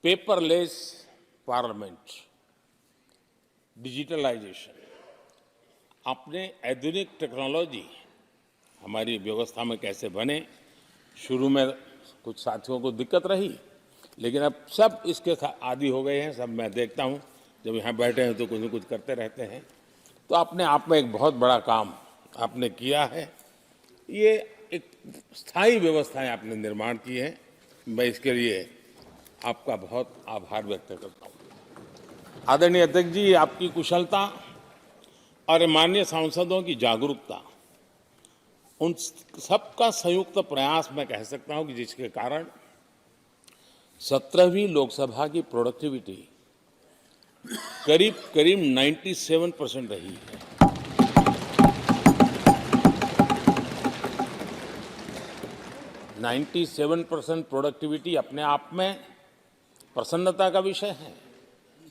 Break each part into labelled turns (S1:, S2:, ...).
S1: Paperless parliament, digitalisation, अपने आधुनिक technology हमारी व्यवस्था में कैसे बने। शुरू में कुछ साथियों को दिक्कत रही, लेकिन अब सब इसके आदी हो गए हैं। सब मैं देखता हूं, जब यहाँ बैठे हैं तो कुछ न कुछ करते रहते हैं। तो अपने आप में एक बहुत बड़ा काम आपने किया है। ये एक स्थायी व्यवस्थाएं आपने निर्माण की है। मैं इसके लिए आपका बहुत आभार व्यक्त करता हूं। आदरणीय अध्यक्ष जी, आपकी कुशलता और माननीय सांसदों की जागरूकता, उन सबका संयुक्त प्रयास मैं कह सकता हूं कि जिसके कारण 17वीं लोकसभा की प्रोडक्टिविटी करीब करीब 97% रही है। 97% प्रोडक्टिविटी अपने आप में प्रसन्नता का विषय है,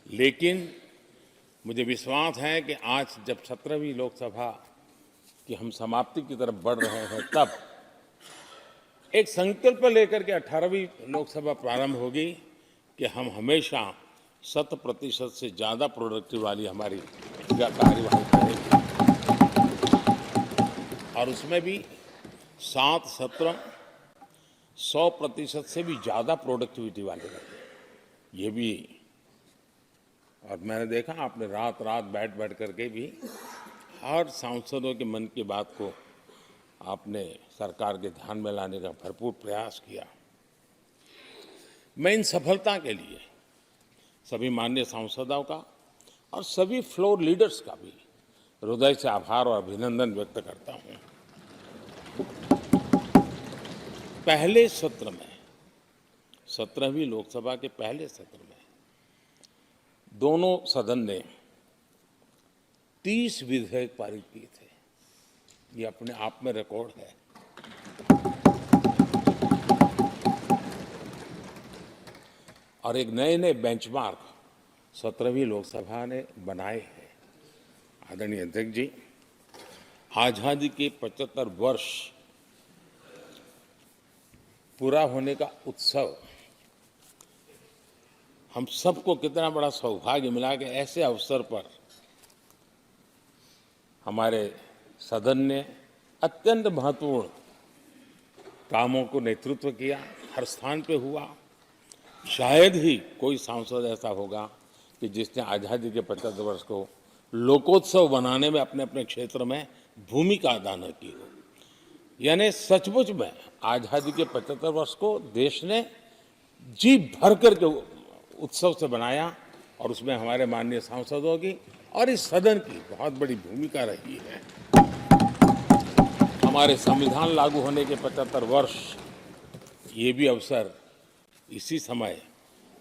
S1: लेकिन मुझे विश्वास है कि आज जब 17वीं लोकसभा की हम समाप्ति की तरफ बढ़ रहे हैं, तब एक संकल्प लेकर के 18वीं लोकसभा प्रारंभ होगी कि हम हमेशा 100% से ज़्यादा प्रोडक्टिव वाली हमारी कार्यवाही करेंगे, और उसमें भी 7 सत्र 100% से भी ज़्यादा प्रोडक्टिविटी वाले रहेंगे। ये भी, और मैंने देखा आपने रात रात बैठ करके भी हर सांसदों के मन की बात को आपने सरकार के ध्यान में लाने का भरपूर प्रयास किया। मैं इन सफलता के लिए सभी माननीय सांसदों का और सभी फ्लोर लीडर्स का भी हृदय से आभार और अभिनंदन व्यक्त करता हूं। पहले सत्र में, 17वीं लोकसभा के पहले सत्र में दोनों सदन ने 30 विधेयक पारित किए थे। ये अपने आप में रिकॉर्ड है। और एक नए नए बेंचमार्क 17वीं लोकसभा ने बनाए हैं। आदरणीय अध्यक्ष जी, आजादी के 75 वर्ष पूरा होने का उत्सव, हम सबको कितना बड़ा सौभाग्य मिला कि ऐसे अवसर पर हमारे सदन ने अत्यंत महत्वपूर्ण कामों को नेतृत्व किया। हर स्थान पे हुआ। शायद ही कोई सांसद ऐसा होगा कि जिसने आज़ादी के 75 वर्ष को लोकोत्सव बनाने में अपने अपने क्षेत्र में भूमिका अदा न की हो। यानी सचमुच में आज़ादी के 75 वर्ष को देश ने जी भर करके उत्सव से बनाया, और उसमें हमारे माननीय सांसदों की और इस सदन की बहुत बड़ी भूमिका रही है। हमारे संविधान लागू होने के 75 वर्ष, ये भी अवसर इसी समय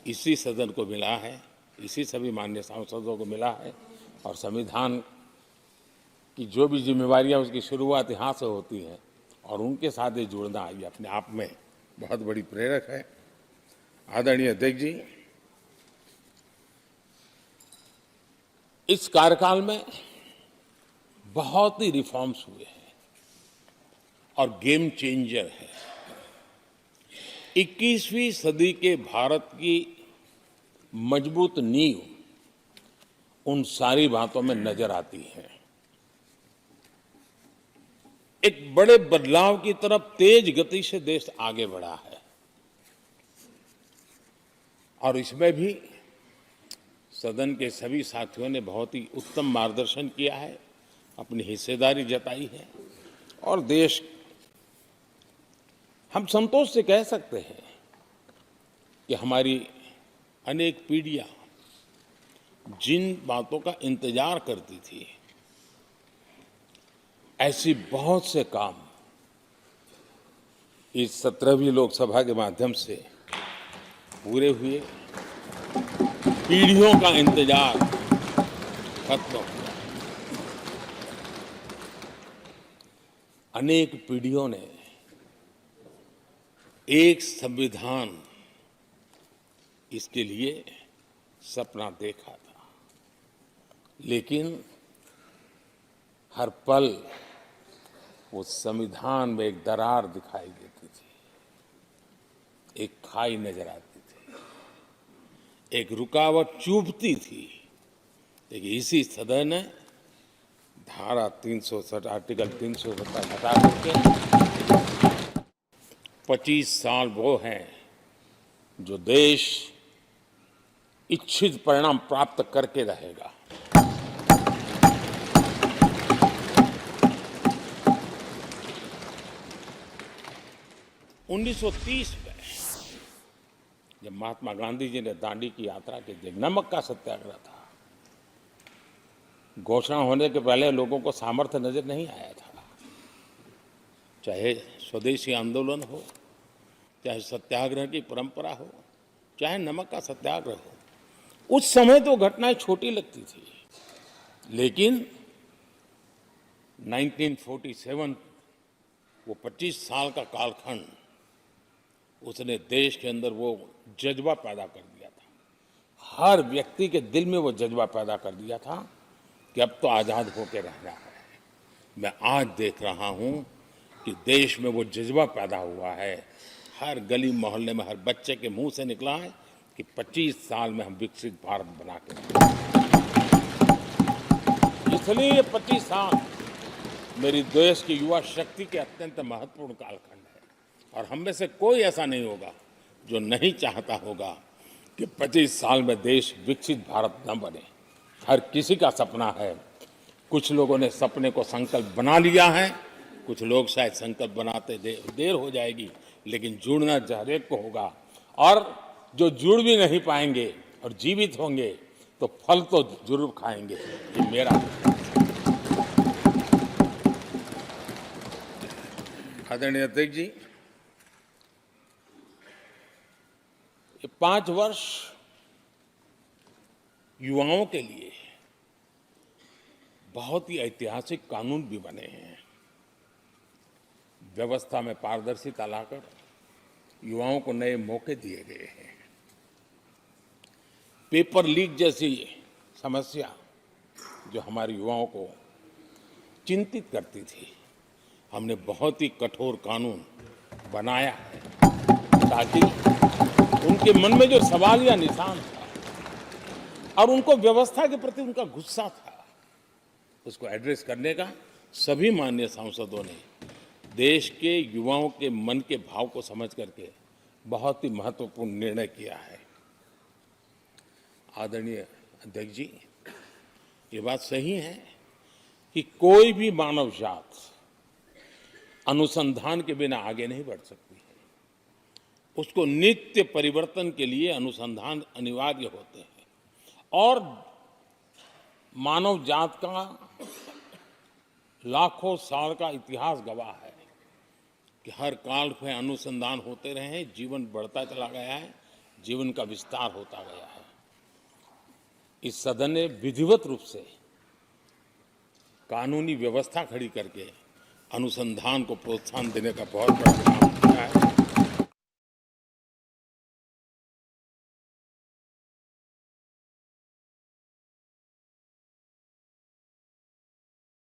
S1: इसी सदन को मिला है, इसी सभी माननीय सांसदों को मिला है। और संविधान की जो भी जिम्मेवारियां, उसकी शुरुआत यहाँ से होती है, और उनके साथ ये जुड़ना ये अपने आप में बहुत बड़ी प्रेरक है। आदरणीय अध्यक्ष जी, इस कार्यकाल में बहुत ही रिफॉर्म्स हुए हैं और गेम चेंजर है। 21वीं सदी के भारत की मजबूत नींव उन सारी बातों में नजर आती है। एक बड़े बदलाव की तरफ तेज गति से देश आगे बढ़ा है, और इसमें भी सदन के सभी साथियों ने बहुत ही उत्तम मार्गदर्शन किया है, अपनी हिस्सेदारी जताई है। और देश, हम संतोष से कह सकते हैं कि हमारी अनेक पीढ़ियां जिन बातों का इंतजार करती थी, ऐसी बहुत से काम इस 17वीं लोकसभा के माध्यम से पूरे हुए। पीढ़ियों का इंतजार खत्म हुआ। अनेक पीढ़ियों ने एक संविधान, इसके लिए सपना देखा था, लेकिन हर पल वो संविधान में एक दरार दिखाई देती थी, एक खाई नजर आती थी। एक रुकावट चुभती थी, लेकिन इसी सदन ने धारा 360 आर्टिकल 370 हटा करके 25 साल वो हैं जो देश इच्छित परिणाम प्राप्त करके रहेगा। उन्नीस सौ 30 में जब महात्मा गांधी जी ने दांडी की यात्रा की थी, नमक का सत्याग्रह था। घोषणा होने के पहले लोगों को सामर्थ्य नजर नहीं आया था। चाहे स्वदेशी आंदोलन हो, चाहे सत्याग्रह की परंपरा हो, चाहे नमक का सत्याग्रह हो, उस समय तो घटनाएं छोटी लगती थी, लेकिन 1947 वो 25 साल का कालखंड, उसने देश के अंदर वो जज्बा पैदा कर दिया था। हर व्यक्ति के दिल में वो जज्बा पैदा कर दिया था कि अब तो आजाद होकर रहना है। मैं आज देख रहा हूं कि देश में वो जज्बा पैदा हुआ है। हर गली मोहल्ले में हर बच्चे के मुंह से निकला है कि 25 साल में हम विकसित भारत बना के इसलिए ये 25 साल मेरी देश की युवा शक्ति के अत्यंत महत्वपूर्ण कालखंड है। और हम में से कोई ऐसा नहीं होगा जो नहीं चाहता होगा कि 25 साल में देश विकसित भारत न बने। हर किसी का सपना है। कुछ लोगों ने सपने को संकल्प बना लिया है, कुछ लोग शायद संकल्प बनाते देर हो जाएगी, लेकिन जुड़ना हर एक को होगा। और जो जुड़ भी नहीं पाएंगे और जीवित होंगे तो फल तो जरूर खाएंगे। ये मेरा आदरणीय अध्यक्ष जी, ये 5 वर्ष युवाओं के लिए बहुत ही ऐतिहासिक कानून भी बने हैं। व्यवस्था में पारदर्शिता लाकर युवाओं को नए मौके दिए गए हैं। पेपर लीक जैसी समस्या जो हमारे युवाओं को चिंतित करती थी, हमने बहुत ही कठोर कानून बनाया है ताकि उनके मन में जो सवाल या निशान था और उनको व्यवस्था के प्रति उनका गुस्सा था, उसको एड्रेस करने का सभी माननीय सांसदों ने देश के युवाओं के मन के भाव को समझ करके बहुत ही महत्वपूर्ण निर्णय किया है। आदरणीय अध्यक्ष जी, ये बात सही है कि कोई भी मानव जात अनुसंधान के बिना आगे नहीं बढ़ सकती है। उसको नित्य परिवर्तन के लिए अनुसंधान अनिवार्य होते हैं। और मानव जात का लाखों साल का इतिहास गवाह है कि हर काल में अनुसंधान होते रहे हैं, जीवन बढ़ता चला गया है, जीवन का विस्तार होता गया है। इस सदन ने विधिवत रूप से कानूनी व्यवस्था खड़ी करके अनुसंधान को प्रोत्साहन देने का बहुत बड़ा काम किया है।